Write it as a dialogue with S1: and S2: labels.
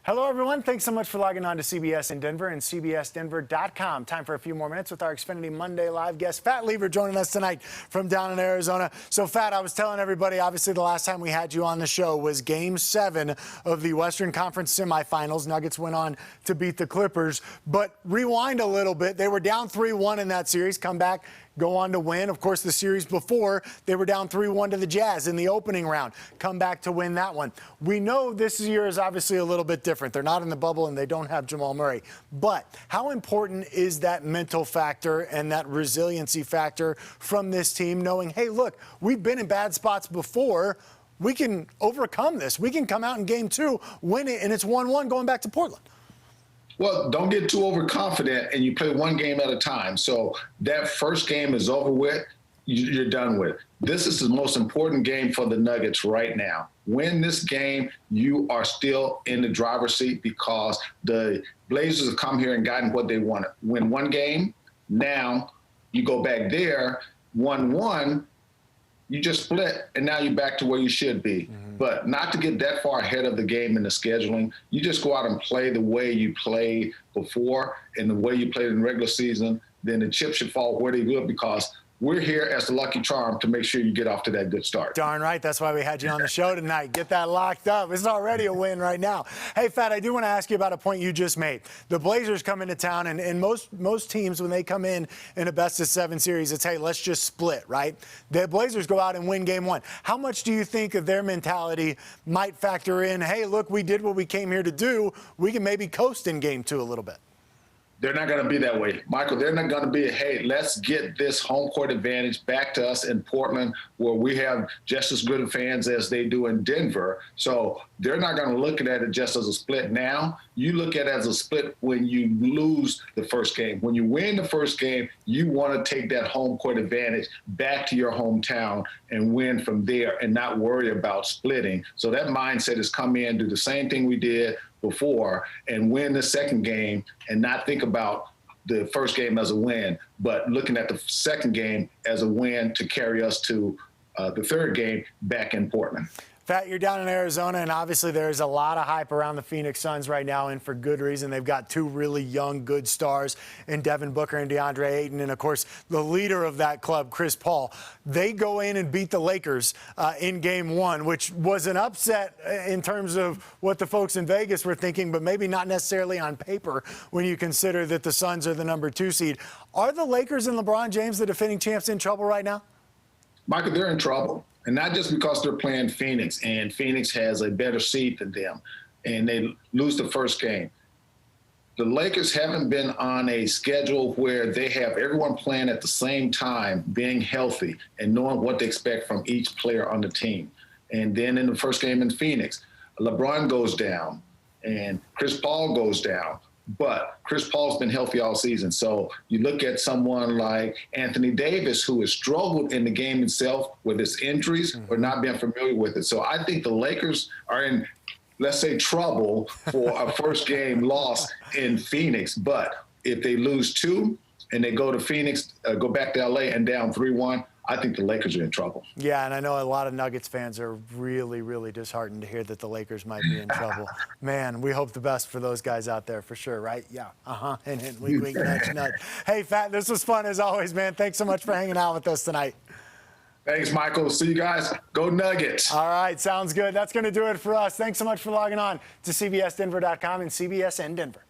S1: Hello, everyone. Thanks so much for logging on to CBS in Denver and CBSDenver.com. Time for a few more minutes with our Xfinity Monday Live guest, Fat Lever, joining us tonight from down in Arizona. So, Fat, I was telling everybody, obviously, the last time we had you on the show was Game 7 of the Western Conference semifinals. Nuggets went on to beat the Clippers. But rewind a little bit. They were down 3-1 in that series, come back, go on to win. Of course, the series before, they were down 3-1 to the Jazz in the opening round, come back to win that one. We know this year is obviously a little bit different. They're not in the bubble and they don't have Jamal Murray. But how important is that mental factor and that resiliency factor from this team, knowing, hey, look, we've been in bad spots before. We can overcome this. We can come out in Game 2, win it, and it's 1-1 going back to Portland.
S2: Well, don't get too overconfident, and you play one game at a time. So that first game is over with, you're done with. This is the most important game for the Nuggets right now. Win this game, you are still in the driver's seat because the Blazers have come here and gotten what they wanted. Win one game, now you go back there, 1-1, you just split, and now you're back to where you should be. Mm-hmm. But not to get that far ahead of the game in the scheduling. You just go out and play the way you played before and the way you played in the regular season. Then the chips should fall where they will, because we're here as the lucky charm to make sure you get off to that good start.
S1: Darn right. That's why we had you on the show tonight. Get that locked up. It's already a win right now. Hey, Fat, I do want to ask you about a point you just made. The Blazers come into town, and most teams, when they come in a best-of-7 series, it's, hey, let's just split, right? The Blazers go out and win Game 1. How much do you think of their mentality might factor in, hey, look, we did what we came here to do. We can maybe coast in Game 2 a little bit?
S2: They're not going to be that way, Michael. They're not going to be, hey, let's get this home court advantage back to us in Portland, where we have just as good fans as they do in Denver. So they're not going to look at it just as a split now. You look at it as a split when you lose the first game. When you win the first game, you want to take that home court advantage back to your hometown and win from there and not worry about splitting. So that mindset has come in, do the same thing we did before, and win the second game and not think about the first game as a win, but looking at the second game as a win to carry us to the third game back in Portland.
S1: Fat, you're down in Arizona, and obviously there's a lot of hype around the Phoenix Suns right now, and for good reason. They've got two really young, good stars in Devin Booker and DeAndre Ayton, and, of course, the leader of that club, Chris Paul. They go in and beat the Lakers in Game 1, which was an upset in terms of what the folks in Vegas were thinking, but maybe not necessarily on paper when you consider that the Suns are the number 2 seed. Are the Lakers and LeBron James, the defending champs, in trouble right now?
S2: Michael, they're in trouble. And not just because they're playing Phoenix, and Phoenix has a better seed than them, and they lose the first game. The Lakers haven't been on a schedule where they have everyone playing at the same time, being healthy, and knowing what to expect from each player on the team. And then in the first game in Phoenix, LeBron goes down, and Chris Paul goes down. But Chris Paul's been healthy all season. So you look at someone like Anthony Davis, who has struggled in the game itself with his injuries or not being familiar with it. So I think the Lakers are in, let's say, trouble for a first game loss in Phoenix. But if they lose 2 and they go to Phoenix, go back to LA and down 3-1, I think the Lakers are in trouble.
S1: Yeah, and I know a lot of Nuggets fans are really, really disheartened to hear that the Lakers might be in trouble. Man, we hope the best for those guys out there for sure, right? Yeah, and wink, wink, nudge, nudge. Hey, Fat, this was fun as always, man. Thanks so much for hanging out with us tonight.
S2: Thanks, Michael. See you guys. Go Nuggets.
S1: All right, sounds good. That's going to do it for us. Thanks so much for logging on to CBSDenver.com and CBS in Denver.